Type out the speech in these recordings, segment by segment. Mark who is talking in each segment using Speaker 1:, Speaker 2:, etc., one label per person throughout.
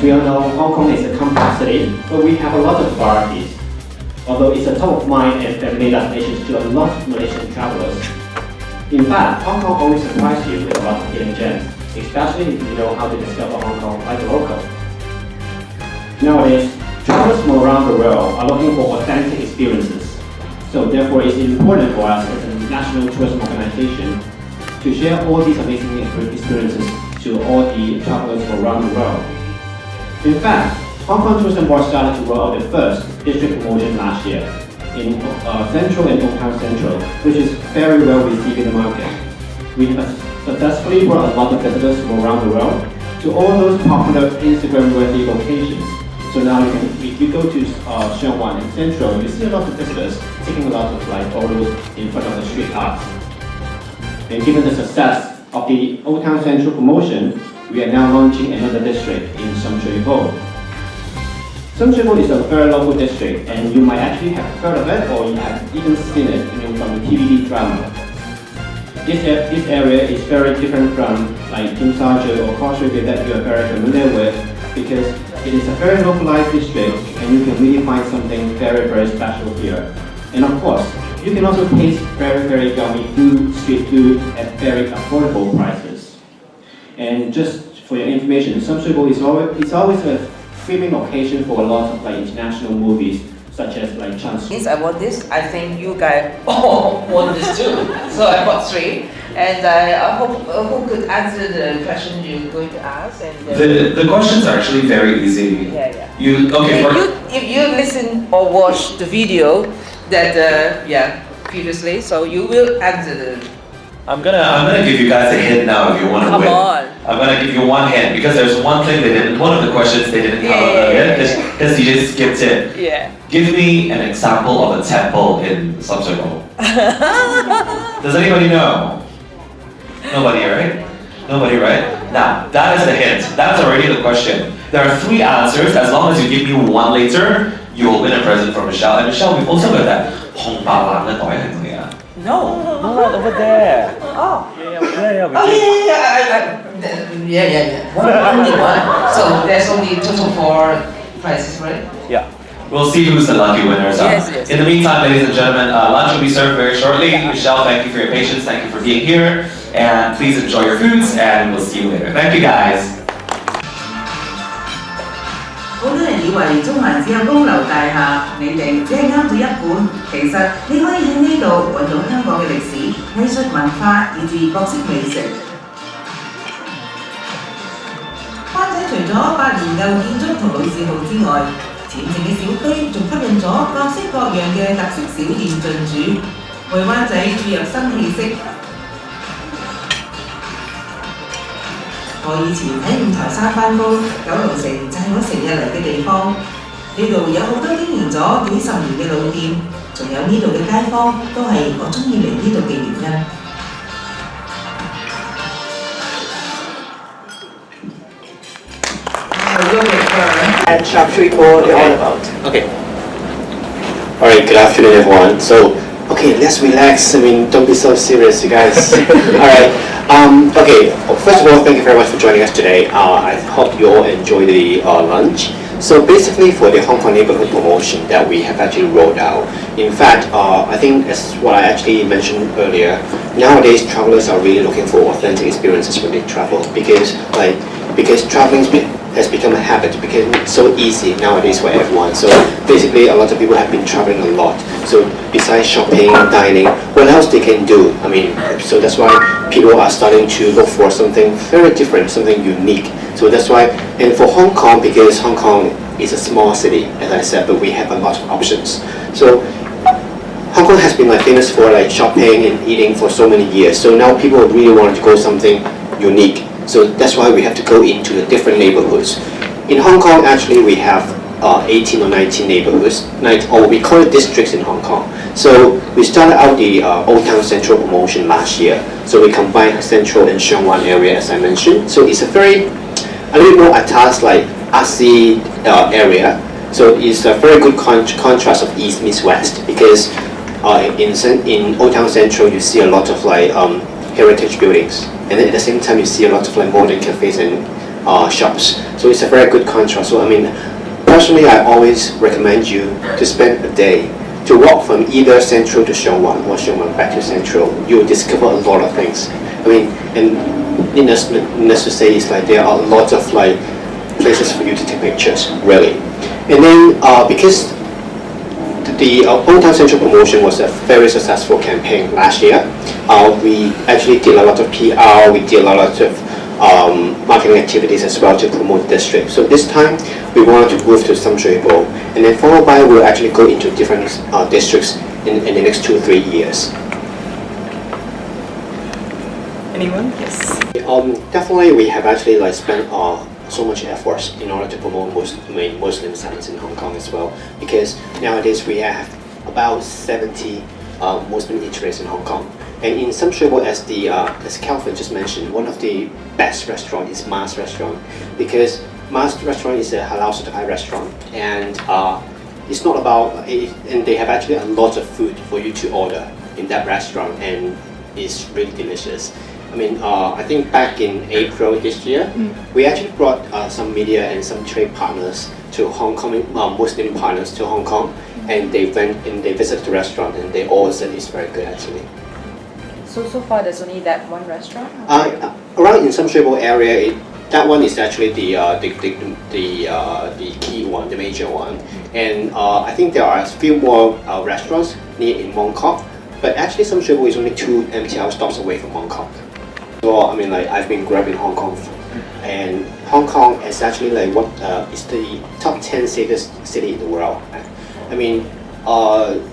Speaker 1: As we all know, Hong Kong is a compact city, but we have a lot of varieties. Although it's a top of mind and family destination to a lot of Malaysian travelers. In fact, Hong Kong always surprises you with a lot of hidden gems, especially if you know how to discover Hong Kong like a local. Nowadays, travelers from around the world are looking for authentic experiences. So therefore, it's important for us as a national tourism organization to share all these amazing experiences to all the travelers from around the world. In fact, Hong Kong Tourism Board started to roll out the first district promotion last year in Central and Old Town Central, which is very well received in the market. We have successfully brought a lot of visitors from around the world to all those popular Instagram-worthy locations. So now if you go to Sham and Central, you see a lot of visitors taking a lot of photos in front of the street arts. And given the success of the Old Town Central promotion, we are now launching another district in Sham Shui Po. Sham Shui Po is a very local district, and you might actually have heard of it or you have even seen it from the TV drama. This area is very different from Kim Sa Jue or Causeway that you are very familiar with, because it is a very localized district and you can really find something very, very special here. And of course, you can also taste very, very yummy food, street food at very affordable prices. And just for your information, Sham Shui Po is always a filming location for a lot of international movies, such as Chance.
Speaker 2: Since I bought this, I think you guys all want this too. So I bought 3, and I hope who could answer the question you're going to ask. And
Speaker 3: the questions are actually very easy.
Speaker 2: Yeah. If you listen or watch the video that previously, so you will answer the.
Speaker 3: I'm gonna give you guys a hint now if you want to win.
Speaker 2: Come on.
Speaker 3: I'm gonna give you one hint because there's one thing they didn't. One of the questions they didn't cover earlier because you just skipped it.
Speaker 2: Yeah.
Speaker 3: Give me an example of a temple in Sham Shui Po. Does anybody know? Nobody, right? Nobody, right? Now that is the hint. That's already the question. There are 3 answers. As long as you give me one later, you will win a present from Michelle. And Michelle, we've also got that 紅白藍嘅袋係乜嘢啊？
Speaker 2: No,
Speaker 3: over there.
Speaker 2: Oh.
Speaker 3: Yeah.
Speaker 2: Only one. So there's only total 4 prizes, right?
Speaker 3: Yeah. We'll see who's the lucky winners are.
Speaker 2: Yes.
Speaker 3: In the meantime, ladies and gentlemen, lunch will be served very shortly. Michelle, thank you for your patience. Thank you for being here. And please enjoy your foods, and we'll see you later. Thank you, guys.
Speaker 4: 好多人以為中環只有高樓大廈，你哋只係啱咗一半。其實你可以喺呢度揾到香港嘅歷史、藝術文化，以至各式美食。灣仔除咗百年舊建築同老字號之外，淺靜嘅小區仲吸引咗各式各樣嘅特色小店進駐，為灣仔注入新氣息。我以前喺五台山返工，九龍城就係我成日嚟嘅地方。呢度有好多經營咗幾10年嘅老店，仲有呢度嘅街坊都係我中意嚟呢度嘅原因。
Speaker 5: And Sham Shui Po, they're all about.
Speaker 6: Okay. Alright, good afternoon everyone. So, okay, let's relax. I mean, don't be so serious, you guys. Alright. Okay, first of all, thank you very much for joining us today. I hope you all enjoy the lunch. So basically for the Hong Kong neighbourhood promotion that we have actually rolled out, in fact, I think as what I actually mentioned earlier, nowadays travelers are really looking for authentic experiences when they travel because traveling has become a habit, because it's so easy nowadays for everyone. So basically a lot of people have been traveling a lot. So besides shopping, dining, what else they can do? I mean, so that's why people are starting to look for something very different, something unique. So that's why, and for Hong Kong, because Hong Kong is a small city, as I said, but we have a lot of options. So Hong Kong has been famous for shopping and eating for so many years. So now people really want to go something unique. So that's why we have to go into the different neighborhoods. In Hong Kong, actually, we have 18 or 19 neighborhoods, or we call it districts in Hong Kong. So we started out the Old Town Central promotion last year. So we combined Central and Sheung Wan area, as I mentioned. So it's a little more atas, artsy area. So it's a very good contrast of East meets West, because in Old Town Central you see a lot of heritage buildings, and then at the same time you see a lot of modern cafes and shops. So it's a very good contrast. So I mean, personally, I always recommend you to spend a day to walk from either Central to Sheung or Sheung back to Central. You will discover a lot of things. I mean, and needless to say, it's like there are lots of like places for you to take pictures, really. And then because the Old Town Central promotion was a very successful campaign last year, we actually did a lot of PR, we did a lot of marketing activities as well to promote the district. So this time we wanted to move to Sham Shui Po, and then followed by we'll actually go into different districts in the next 2 or 3 years.
Speaker 5: Anyone? Yes.
Speaker 6: Definitely we have actually like spent so much effort in order to promote Muslim studies in Hong Kong as well, because nowadays we have about 70 Muslim eateries in Hong Kong. And in Sham Shui Po, as Calvin just mentioned, one of the best restaurants is Ma's restaurant, because Ma's restaurant is a halal certified restaurant, and it's not about, and they have actually a lot of food for you to order in that restaurant, and it's really delicious. I mean, I think back in April this year, we actually brought some media and some trade partners to Hong Kong, Muslim partners to Hong Kong, and they went and they visited the restaurant, and they all said it's very good actually.
Speaker 7: So far there's only that one restaurant?
Speaker 6: Around in Sham Shui Po area, that one is actually the key one, the major one. And I think there are a few more restaurants near in Mong Kok, but actually Sham Shui Po is only 2 MTR stops away from Mong Kok. So I mean, like I've been growing in Hong Kong, and Hong Kong is actually like is the top 10 safest city in the world. I mean,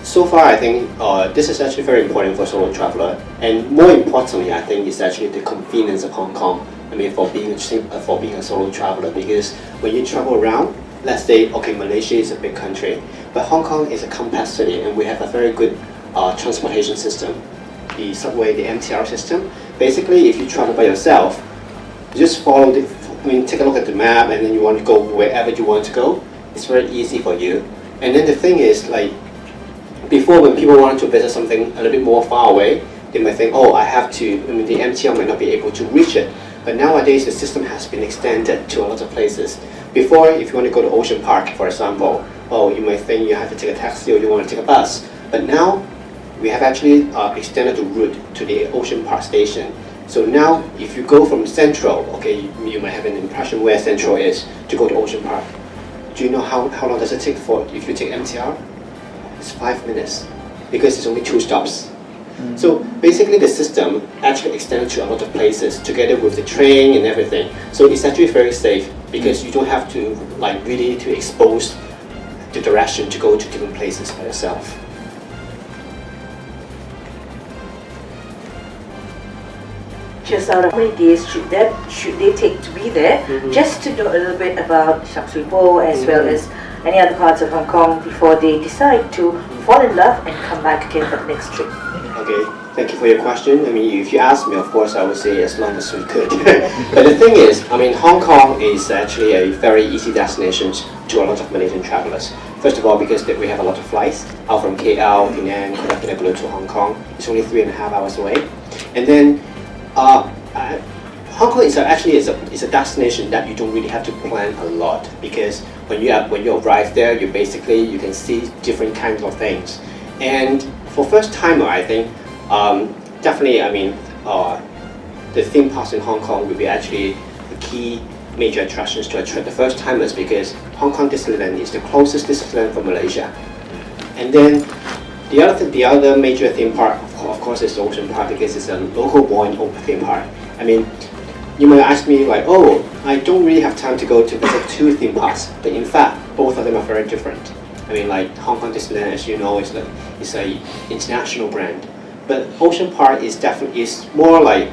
Speaker 6: so far I think this is actually very important for solo traveler, and more importantly, I think it's actually the convenience of Hong Kong. I mean, for being a solo traveler, because when you travel around, let's say, okay, Malaysia is a big country, but Hong Kong is a compact city, and we have a very good transportation system. The subway, the MTR system. Basically, if you travel by yourself, you just follow take a look at the map, and then you want to go wherever you want to go. It's very easy for you. And then the thing is, like, before when people wanted to visit something a little bit more far away, they might think, oh, the MTR might not be able to reach it. But nowadays, the system has been extended to a lot of places. Before, if you want to go to Ocean Park, for example, oh, you might think you have to take a taxi or you want to take a bus. But now, we have actually extended the route to the Ocean Park station. So now, if you go from Central, okay, you might have an impression where Central is to go to Ocean Park. Do you know how long does it take if you take MTR? It's 5 minutes, because it's only 2 stops. So basically the system actually extended to a lot of places together with the train and everything. So it's actually very safe, because you don't have to really to expose the direction to go to different places by yourself.
Speaker 8: Just out of how many days should they take to be there, just to know a little bit about Sham Shui Po as well as any other parts of Hong Kong before they decide to fall in love and come back again for the next trip?
Speaker 6: Okay, thank you for your question. I mean, if you ask me, of course, I would say as long as we could. But the thing is, I mean, Hong Kong is actually a very easy destination to a lot of Malaysian travelers. First of all, because we have a lot of flights out from KL, Penang, Kuala Kinabalu to Hong Kong. It's only 3.5 hours away. And then Hong Kong is actually a destination that you don't really have to plan a lot, because when you arrive there, you can see different kinds of things. And for first timer, I think definitely, I mean, the theme parks in Hong Kong will be actually the key major attractions to attract the first timers, because Hong Kong Disneyland is the closest Disneyland from Malaysia. And then the other major theme park, of course, is the Ocean Park, because it's a local born theme park. I mean, you might ask me like, oh, I don't really have time to go to visit 2 theme parks, but in fact, both of them are very different. I mean, like Hong Kong Disneyland, as you know, is a international brand, but Ocean Park is more like,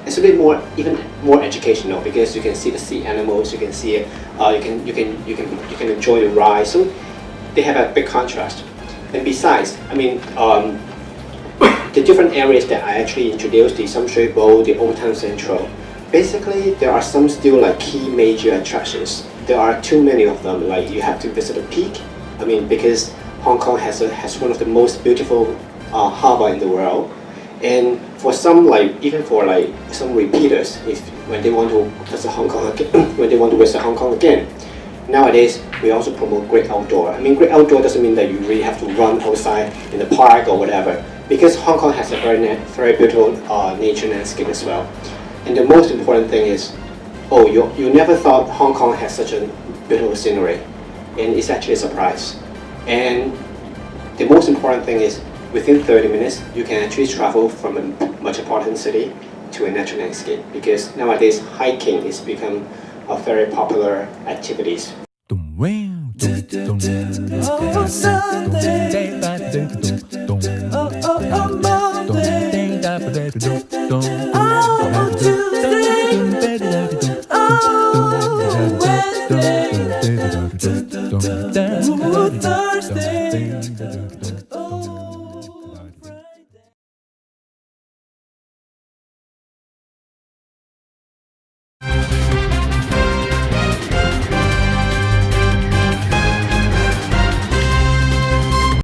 Speaker 6: it's a bit more, even more educational, because you can see the sea animals, you can see it, you can enjoy the ride. So they have a big contrast. And besides, I mean, the different areas that I actually introduced, the Sham Shui Po, the Old Town Central, basically there are some still like key major attractions. There are too many of them. Like you have to visit a peak. I mean, because Hong Kong has one of the most beautiful harbor in the world. And for some, even for some repeaters, if when they want to visit Hong Kong again. When they want to visit Hong Kong again. Nowadays, we also promote great outdoor. I mean, great outdoor doesn't mean that you really have to run outside in the park or whatever, because Hong Kong has a very beautiful nature landscape as well. And the most important thing is, you never thought Hong Kong has such a beautiful scenery, and it's actually a surprise. And the most important thing is, within 30 minutes, you can actually travel from a metropolitan city to a natural landscape, because nowadays hiking is become a very popular activities.
Speaker 9: Oh,